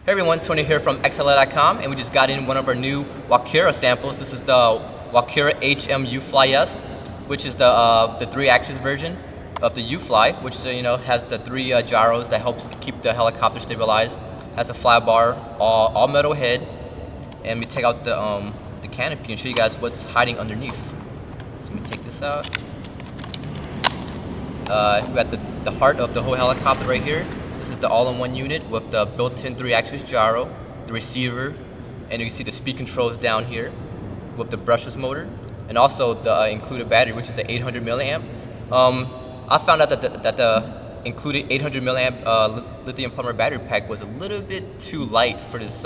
Hey everyone, Tony here from UFLY.com, and we just got in one of our new Walkera samples. This is the Walkera HM UFLY-S, which is the 3-axis version of the UFLY, which has the 3 gyros that helps keep the helicopter stabilized. Has a fly bar, all metal head, and we take out the canopy and show you guys what's hiding underneath. So let me take this out. We got the heart of the whole helicopter right here. This is the all-in-one unit with the built-in 3-axis gyro, the receiver, and you can see the speed controls down here with the brushless motor, and also the included battery, which is an 800 milliamp. I found out that the included 800 milliamp lithium polymer battery pack was a little bit too light for this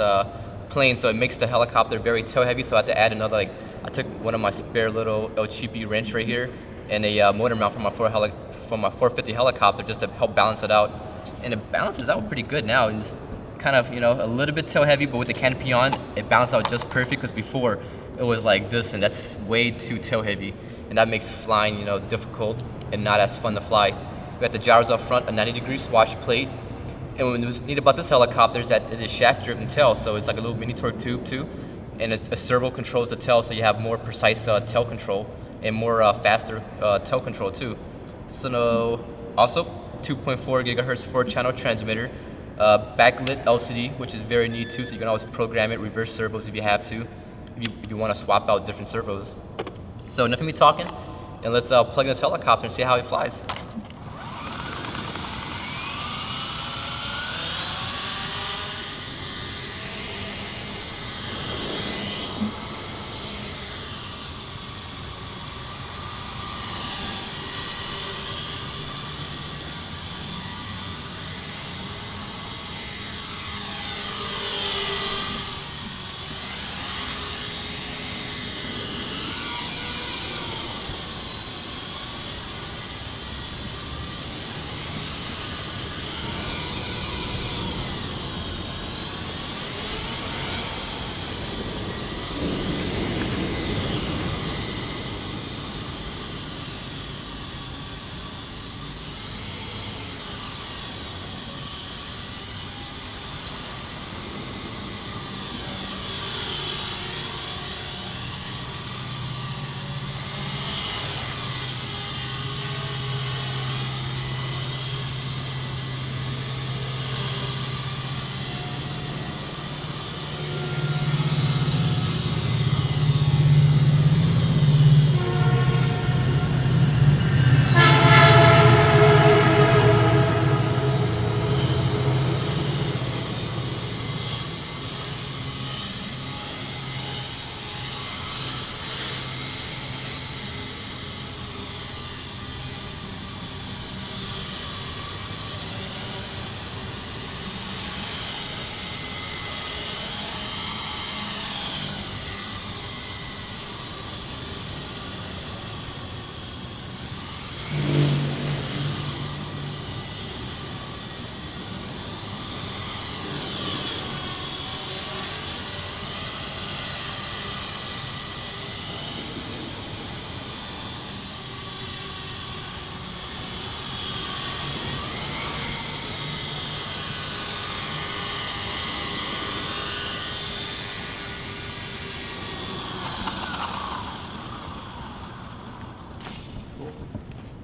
plane, so it makes the helicopter very tail heavy. So I had to add another, I took one of my spare little El Cheapy wrench right here and a motor mount from my 450 helicopter just to help balance it out. And it balances out pretty good now. It's kind of, a little bit tail heavy, but with the canopy on, it balanced out just perfect, because before it was like this, and that's way too tail heavy. And that makes flying, difficult and not as fun to fly. We got the gyros up front, a 90-degree swash plate. And what's neat about this helicopter is that it is shaft-driven tail, so it's like a little mini torque tube too. And a servo controls the tail, so you have more precise tail control and more faster tail control too. So also, 2.4 gigahertz 4-channel transmitter, backlit LCD, which is very neat too, so you can always program it, reverse servos if you have to, if you want to swap out different servos. So enough of me talking, and let's plug in this helicopter and see how it flies.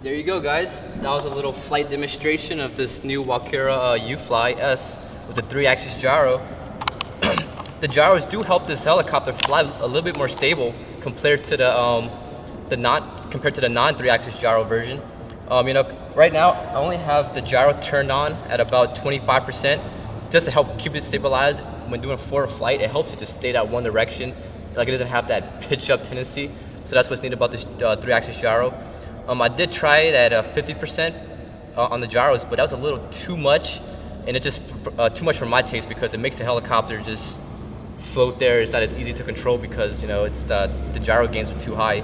There you go, guys. That was a little flight demonstration of this new Walkera UFLY-S with the 3-axis gyro. The gyros do help this helicopter fly a little bit more stable compared to the non-3-axis gyro version. Right now I only have the gyro turned on at about 25%, just to help keep it stabilized. When doing forward flight, it helps it to stay that one direction, like it doesn't have that pitch up tendency. So that's what's neat about this 3-axis gyro. I did try it at 50% on the gyros, but that was a little too much, and it just too much for my taste, because it makes the helicopter just float there. It's not as easy to control because it's the gyro gains are too high.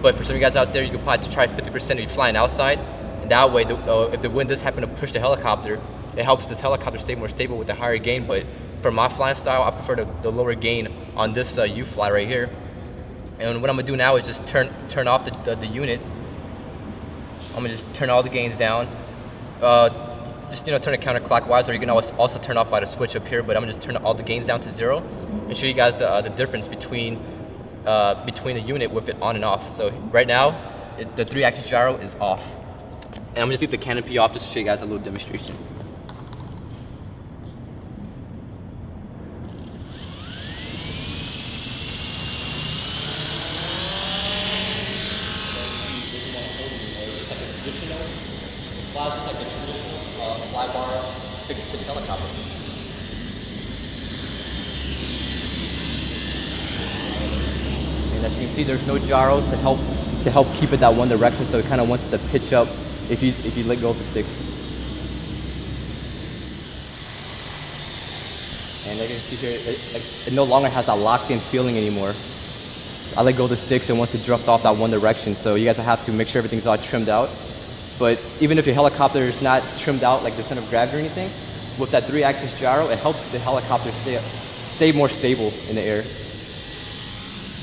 But for some of you guys out there, you can probably try 50% if you're flying outside, and that way, if the wind does happen to push the helicopter, it helps this helicopter stay more stable with the higher gain. But for my flying style, I prefer the lower gain on this UFLY right here. And what I'm gonna do now is just turn off the unit. I'm gonna just turn all the gains down. just turn it counterclockwise, or you can always also turn off by the switch up here. But I'm gonna just turn all the gains down to 0 and show you guys the difference between the unit with it on and off. So right now, the 3-axis gyro is off, and I'm gonna just leave the canopy off just to show you guys a little demonstration. Flies just like a traditional fly bar fixed helicopter. And as you can see, there's no gyros to help keep it that one direction, so it kind of wants to pitch up if you let go of the stick. And like you can see here, it no longer has that locked-in feeling anymore. I let go of the sticks and wants to drift off that one direction, so you guys have to make sure everything's all trimmed out. But even if your helicopter is not trimmed out like the center of gravity or anything, with that 3-axis gyro, it helps the helicopter stay more stable in the air.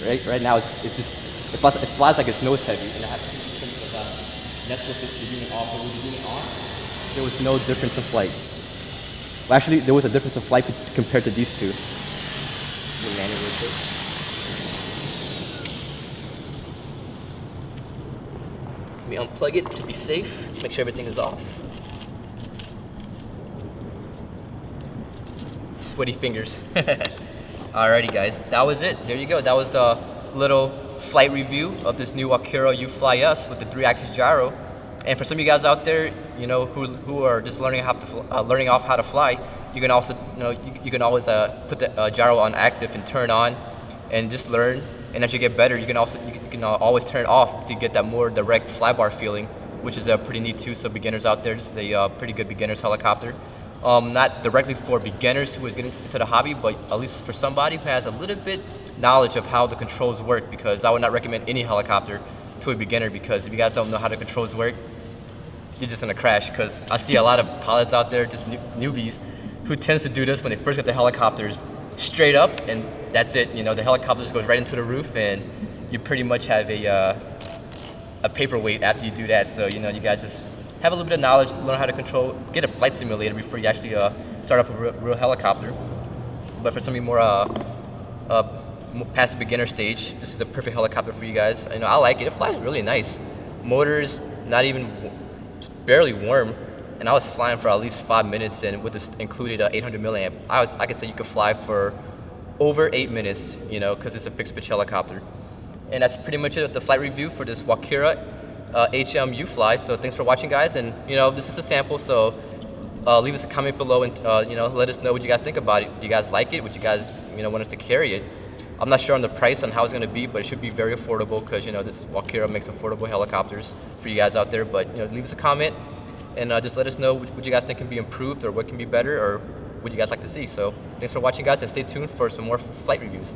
Right now, it flies like it's nose heavy, and it has to be trimmed like that. And that's with the unit off. But with the unit on, there was no difference in flight. Well, actually, there was a difference in flight compared to these two. We'll land it real quick. Let me unplug it to be safe, make sure everything is off. Sweaty fingers. Alrighty guys, that was it. There you go. That was the little flight review of this new Walkera UFLY with the 3-axis gyro. And for some of you guys out there, who are just learning off how to fly, you can also, you can always put the gyro on active and turn on, and just learn. And as you get better, you can always turn it off to get that more direct flybar feeling, which is pretty neat too. So beginners out there, this is a pretty good beginner's helicopter. Not directly for beginners who is getting into the hobby, but at least for somebody who has a little bit knowledge of how the controls work, because I would not recommend any helicopter to a beginner, because if you guys don't know how the controls work, you're just gonna crash. Because I see a lot of pilots out there, just newbies, who tends to do this when they first get the helicopters straight up, and that's it. The helicopter just goes right into the roof, and you pretty much have a paperweight after you do that. So you guys just have a little bit of knowledge, learn how to control, get a flight simulator before you actually start up a real helicopter. But for some of you more past the beginner stage, this is a perfect helicopter for you guys. I like it. It flies really nice. Motor's not even barely warm, and I was flying for at least 5 minutes, and with this included 800 milliamp, I could say you could fly for over 8 minutes, because it's a fixed pitch helicopter. And that's pretty much it with the flight review for this Walkera HM UFLY. So thanks for watching, guys. And this is a sample, so leave us a comment below, and let us know what you guys think about it. Do you guys like it? Would you guys want us to carry it? I'm not sure on the price on how it's going to be, but it should be very affordable, because this Walkera makes affordable helicopters for you guys out there. But leave us a comment, and just let us know what you guys think can be improved, or what can be better, or what you guys like to see. So thanks for watching, guys, and stay tuned for some more flight reviews.